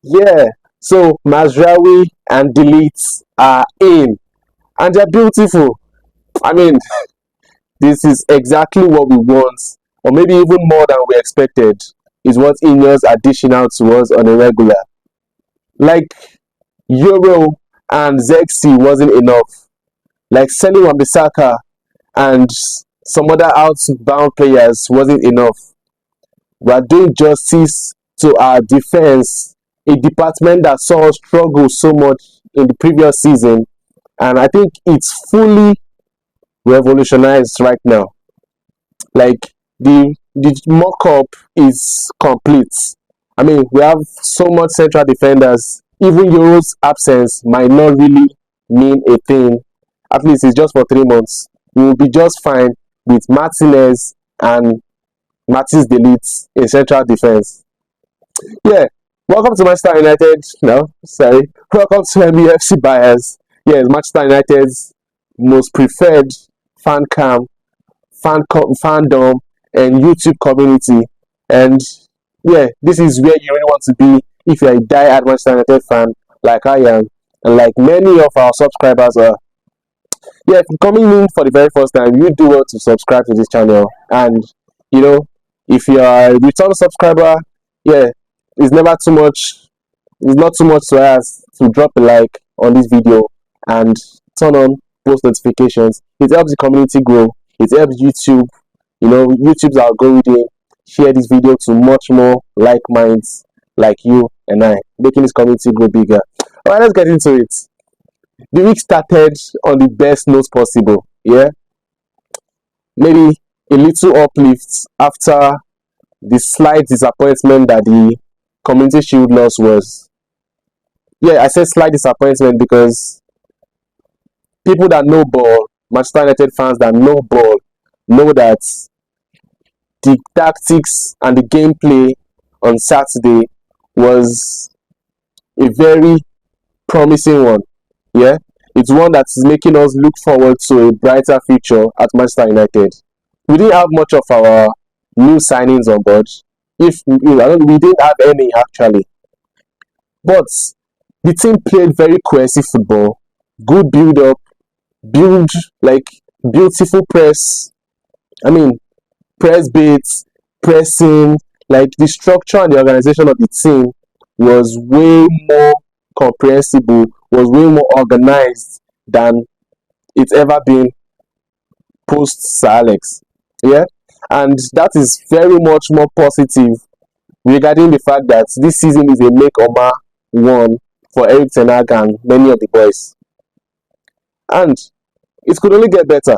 Yeah. So Mazraoui and Delete are in, and they're beautiful. I mean, this is exactly what we want, or maybe even more than we expected. Is what INEOS are dishing out to us on a regular. Like Euro and Zexi wasn't enough. Like selling Wan-Bissaka and some other outbound players wasn't enough. We are doing justice to our defense, a department that saw us struggle so much in the previous season, and I think it's fully revolutionized right now. Like the mock up is complete. I mean, we have so much central defenders. Even Euro's absence might not really mean a thing. At least it's just for 3 months. We will be just fine with Martinez and Matisse Delete in central defense. Yeah, welcome to Manchester United. No, sorry. Welcome to MUFC buyers. Yes, Manchester United's most preferred fan cam, fandom, and YouTube community. And yeah, this is where you really want to be if you're a die-hard Manchester United fan like I am, and like many of our subscribers are. Yeah, if you're coming in for the very first time, you do well to subscribe to this channel. And you know, if you're a return subscriber, yeah, it's never too much. It's not too much to ask to drop a like on this video and turn on post notifications. It helps the community grow. It helps YouTube. YouTube's algorithm share this video to much more like minds like you and I, making this community grow bigger. All right, let's get into it. The week started on the best note possible. Yeah, maybe a little uplift after the slight disappointment that the Community Shield loss was. Yeah, I said slight disappointment because people that know ball, Manchester United fans that know ball, know that the tactics and the gameplay on Saturday was a very promising one. Yeah, it's one that is making us look forward to a brighter future at Manchester United. We didn't have much of our new signings on board. If we didn't have any actually, but the team played very cohesive football, good build up, build like beautiful press. I mean, press beats, pressing, like the structure and the organization of the team was way more comprehensible, was way more organized than it's ever been post Sir Alex. Yeah, and that is very much more positive regarding the fact that this season is a make or ma one for Eric Ten Hag and many of the boys, and it could only get better.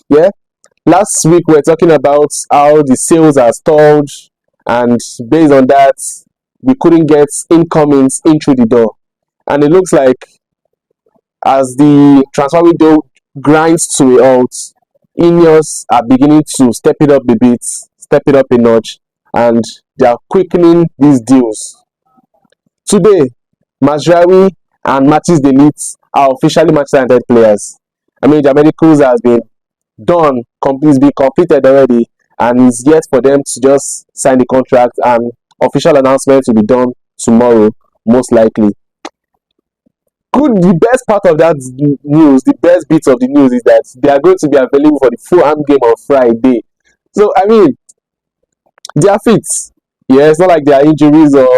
Yeah, last week we were talking about how the sales are stalled, and based on that, we couldn't get incomings in through the door. And it looks like as the transfer window grinds to a halt, INEOS are beginning to step it up a bit, step it up a notch, and they are quickening these deals. Today, Mazraoui and Matisse Delete are officially Manchester United players. I mean, their medicals has been done, it's been completed already, and it's yet for them to just sign the contract, and official announcement will be done tomorrow, most likely. The best part of that news, the best bit of the news is that they are going to be available for the Fulham game on Friday. So, I mean, they are fit. Yeah, it's not like there are injuries or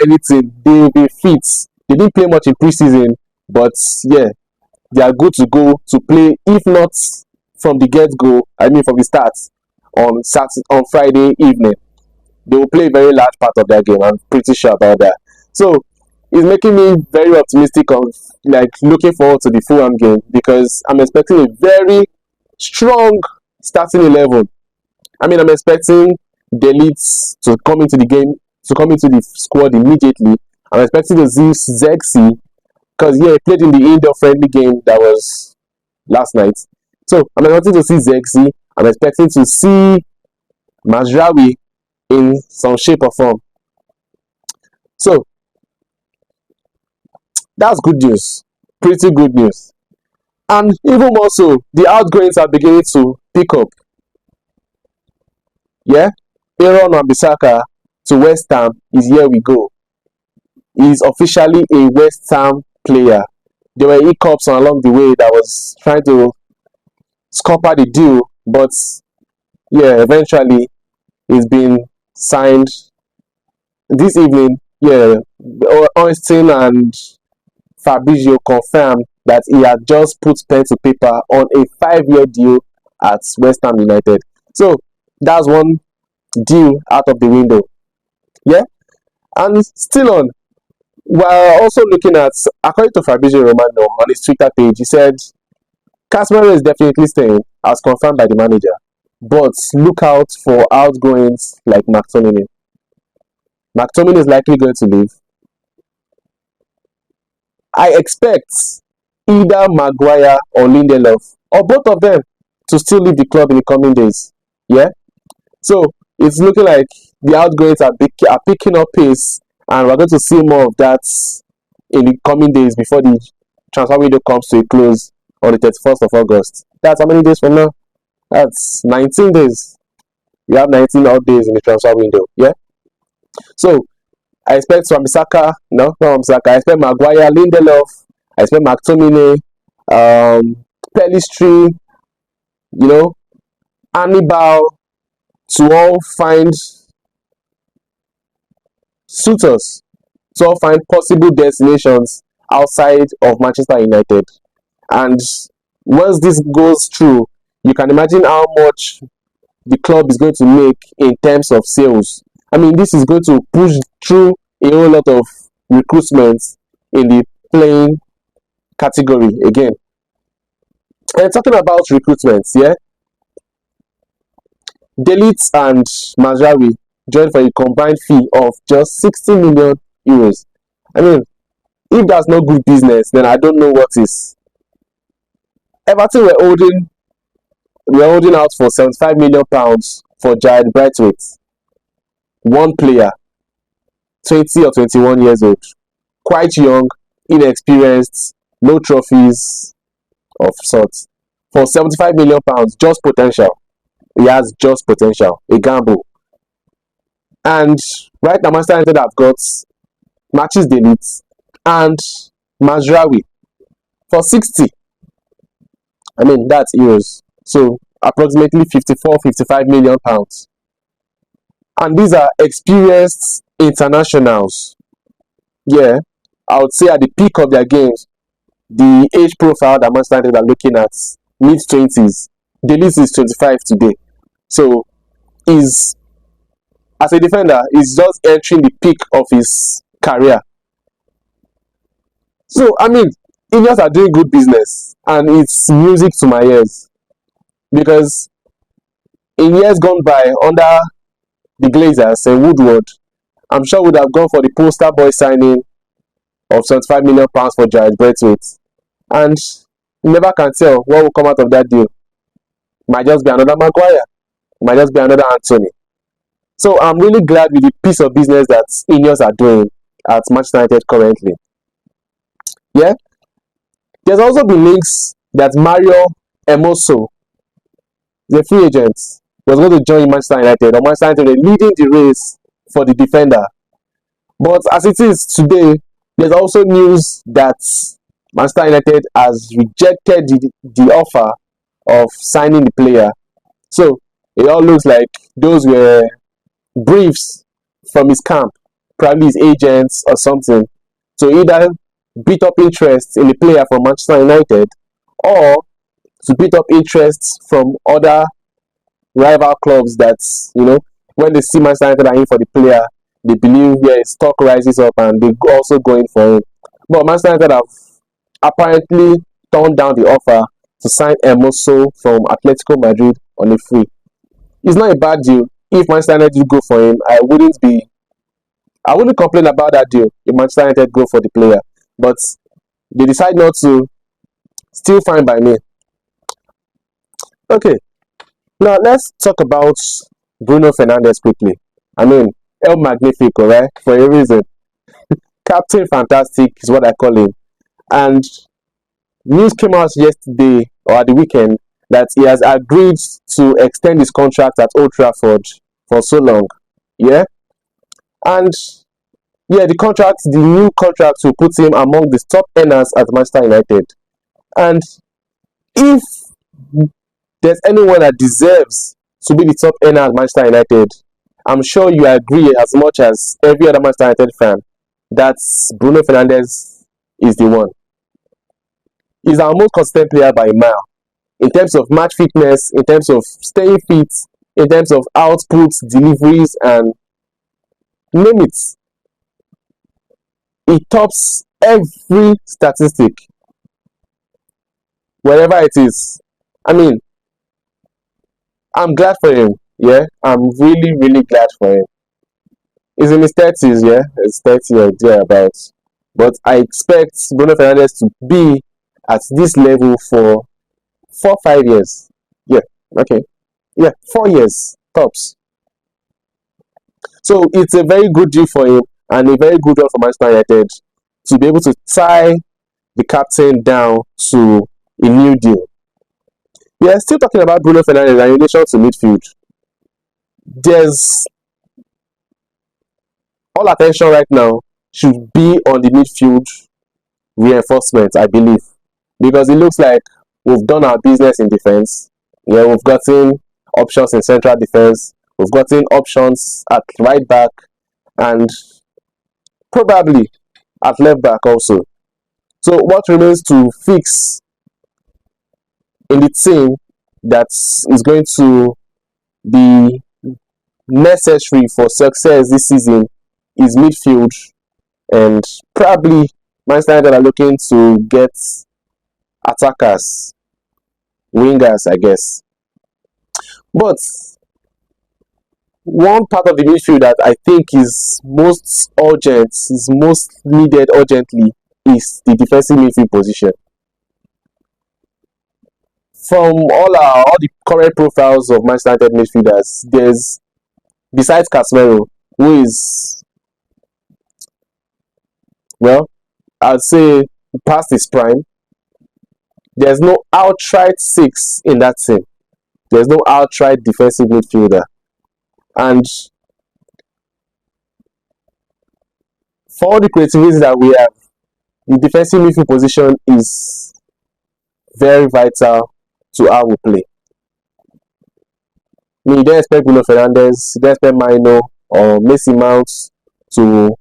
anything. They'll be fit. They didn't play much in preseason, but yeah, they are good to go to play, if not from the get-go, I mean from the start, on Friday evening. They will play a very large part of that game. I'm pretty sure about that. So it's making me very optimistic of like looking forward to the Fulham game because I'm expecting a very strong starting 11. I mean, I'm expecting Delete to come into the game, to come into the squad immediately. I'm expecting to see Zexi because yeah, he played in the indoor friendly game that was last night. So I'm expecting to see Zexi. I'm expecting to see Mazraoui in some shape or form. So that's good news. Pretty good news. And even more so, the outgoings are beginning to pick up. Yeah? Aaron Wan-Bissaka to West Ham is here we go. is officially a West Ham player. There were hiccups along the way that was trying to scupper the deal, but yeah, eventually it's been signed this evening. Yeah, Austin and Fabrizio confirmed that he had just put pen to paper on a 5-year deal at West Ham United. So that's one deal out of the window. Yeah, and still on. We're also looking at, according to Fabrizio Romano on his Twitter page, he said Casemiro is definitely staying, as confirmed by the manager. But look out for outgoings like McTominay. McTominay is likely going to leave. I expect either Maguire or Lindelof, or both of them, to still leave the club in the coming days. Yeah? So it's looking like the outgoings are picking up pace, and we're going to see more of that in the coming days before the transfer window comes to a close on the 31st of August. That's how many days from now? That's 19 days. We have 19 odd days in the transfer window. Yeah? So I expect Wan-Bissaka, no, not Wan-Bissaka. I expect Maguire, Lindelof, I expect McTominay, Pellistri, Hannibal to all find suitors, to all find possible destinations outside of Manchester United. And once this goes through, you can imagine how much the club is going to make in terms of sales. I mean, this is going to push through a whole lot of recruitment in the playing category again. And talking about recruitment, yeah, Ligt and Mazraoui joined for a combined fee of just 60 million euros. I mean, if that's not good business, then I don't know what is. Everton were holding out for £75 million for Jared Braithwaite. One player, 20 or 21 years old, quite young, inexperienced, no trophies of sorts. For £75 million, just potential. He has just potential, a gamble. And right now, Manchester United have got Matches Ligt and Mazraoui for 60. I mean, that's euros. So approximately 54-55 million pounds. And these are experienced internationals. Yeah, I would say at the peak of their games, the age profile that Manchester United are looking at, mid-20s. Ligt is 25 today. So is, as a defender, is just entering the peak of his career. So I mean, INEOS are doing good business, and it's music to my ears, because in years gone by under the Glazers and Woodward, I'm sure would have gone for the poster boy signing of £75 million for Jared Braithwaite, and you never can tell what will come out of that deal. Might just be another Maguire, might just be another Anthony. So I'm really glad with the piece of business that INEOS are doing at Manchester United currently. Yeah, there's also been links that Mario Hermoso, the free agent, was going to join Manchester United, or Manchester United leading the race for the defender. But as it is today, there's also news that Manchester United has rejected the offer of signing the player. So it all looks like those were briefs from his camp, probably his agents or something, to either beat up interest in the player from Manchester United, or to beat up interest from other rival clubs that, when they see Manchester United are in for the player, they believe, yeah, his stock rises up and they also go in for him. But Manchester United have apparently turned down the offer to sign Hermoso from Atletico Madrid on a free. It's not a bad deal. If Manchester United go for him, I wouldn't complain about that deal if Manchester United go for the player. But they decide not to, still fine by me. Okay, now let's talk about Bruno Fernandes quickly. I mean, El Magnifico, right? For a reason. Captain Fantastic is what I call him. And news came out yesterday or at the weekend that he has agreed to extend his contract at Old Trafford for so long. Yeah? And Yeah, the new contract will put him among the top earners at Manchester United. And if there's anyone that deserves to be the top earner at Manchester United, I'm sure you agree as much as every other Manchester United fan that Bruno Fernandes is the one. He's our most consistent player by a mile in terms of match fitness, in terms of staying fit, in terms of outputs, deliveries, and name it. He tops every statistic, wherever it is. I mean, I'm glad for him. Yeah, I'm really, really glad for him. He's in his 30s, yeah, he's 30 or thereabouts. But I expect Bruno Fernandes to be at this level for 4 5 years. Yeah, okay. Yeah, 4 years tops. So it's a very good deal for him and a very good one for Manchester United to be able to tie the captain down to a new deal. We are still talking about Bruno Fernandes in relation to midfield. There's all attention right now should be on the midfield reinforcement, I believe, because it looks like we've done our business in defense. Yeah, we've gotten options in central defense, we've gotten options at right back, and probably at left back also. So what remains to fix in the team that is going to be necessary for success this season is midfield, and probably Manchester United are looking to get attackers, wingers, I guess. But one part of the midfield that I think is most urgent, is most needed urgently, is the defensive midfield position. From all the current profiles of Manchester United midfielders, there's, besides Casemiro, who is, well, I'd say past his prime. There's no outright six in that team. There's no outright defensive midfielder. And for all the creativity that we have, the defensive midfield position is very vital to how we play. I mean, you don't expect Bruno Fernandes, you don't expect Maino or Messi Mount to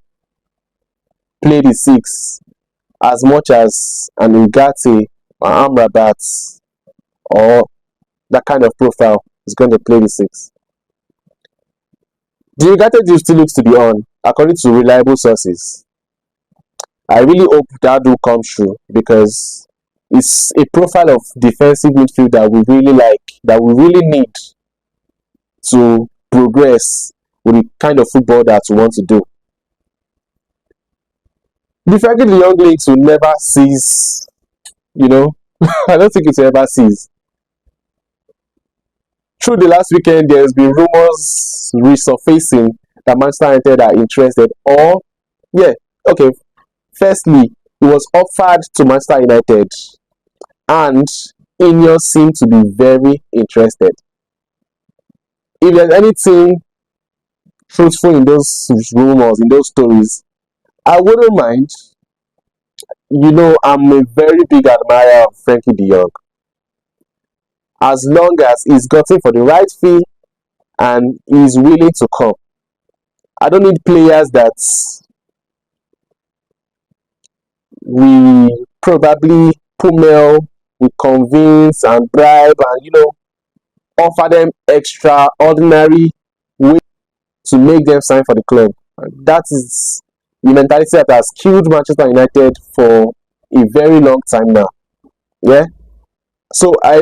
play the six as much as an Ugarte or Amrabat or that kind of profile is going to play the six. The Ugarte deal still looks to be on, according to reliable sources. I really hope that will come true because it's a profile of defensive midfield that we really like, that we really need to progress with the kind of football that we want to do. The fact that the young leagues will never cease, I don't think it will ever cease. Through the last weekend, there's been rumors resurfacing that Manchester United are interested. Or, yeah, okay. Firstly, he was offered to Manchester United, and INEOS seem to be very interested. If there's anything truthful in those rumors, in those stories, I wouldn't mind. I'm a very big admirer of Frankie de Jong. As long as he's gotten for the right fee and he's willing to come. I don't need players that we probably pummel, we convince and bribe and offer them extraordinary way to make them sign for the club. That is the mentality that has killed Manchester United for a very long time now. Yeah. So I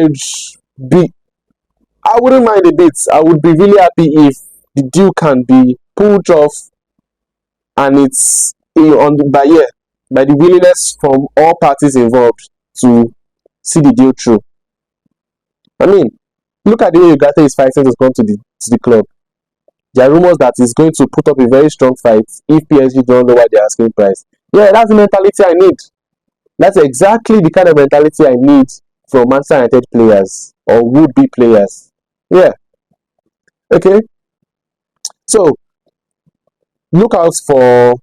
wouldn't mind a bit. I would be really happy if the deal can be pulled off and it's by the willingness from all parties involved to see the deal through. I mean, look at the way Ugarte is fighting to come to the club. There are rumors that he's going to put up a very strong fight if PSG don't lower their asking price. Yeah, that's the mentality I need. That's exactly the kind of mentality I need from Manchester United players or would-be players. Yeah. Okay. So, look out for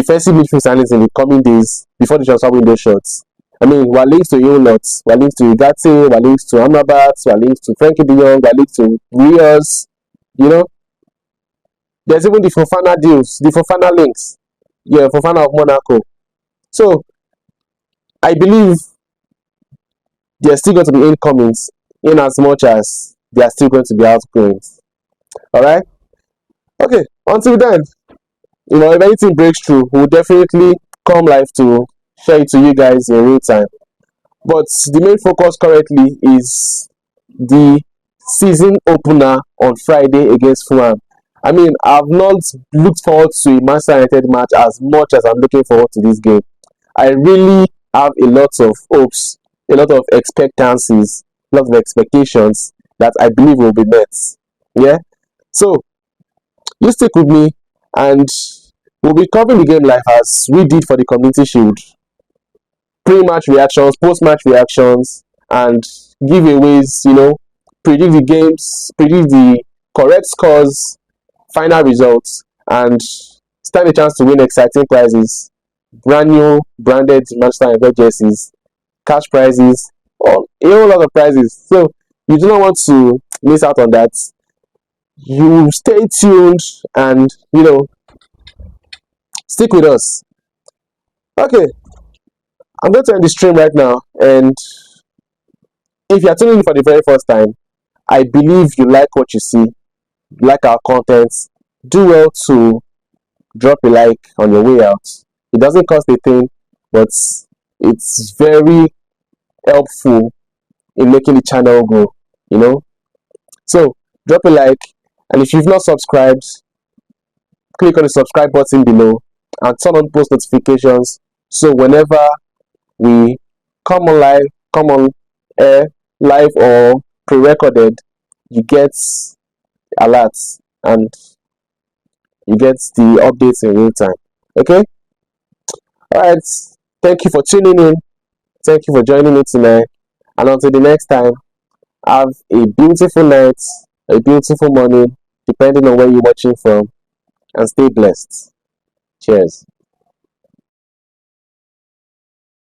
defensive midfield signings in the coming days before the transfer window shuts. I mean, we're linked to a whole lot. We're linked to Ugarte, we're linked to Amrabat, we're linked to Frankie de Jong, we're linked to Rios. You know, there's even the Fofana deals, the Fofana links. Yeah, Fofana of Monaco. So I believe there's still going to be incomings in as much as they are still going to be outgoings. Alright? Okay, until then, if anything breaks through, we'll definitely come live to share it to you guys in real time. But the main focus currently is the season opener on Friday against Fulham. I mean, I've not looked forward to a Manchester United match as much as I'm looking forward to this game. I really have a lot of hopes, a lot of expectancies, a lot of expectations that I believe will be met. Yeah? So, you stick with me and we'll be covering the game live as we did for the Community Shield. Pre-match reactions, post-match reactions, and giveaways, predict the games, predict the correct scores, final results, and stand a chance to win exciting prizes, brand new branded Manchester United jerseys, cash prizes, or a whole lot of prizes. So you do not want to miss out on that. You stay tuned and stick with us. Okay, I'm going to end the stream right now, and if you are tuning in for the very first time, I believe you like what you see, you like our content. Do well to drop a like on your way out. It doesn't cost a thing, but it's very helpful in making the channel grow, So drop a like, and if you've not subscribed, click on the subscribe button below and turn on post notifications so whenever we come on air, live or pre-recorded, you get alerts and you get the updates in real time. Okay? Alright, thank you for tuning in. Thank you for joining me tonight. And until the next time, have a beautiful night, a beautiful morning, depending on where you're watching from, and stay blessed. Cheers.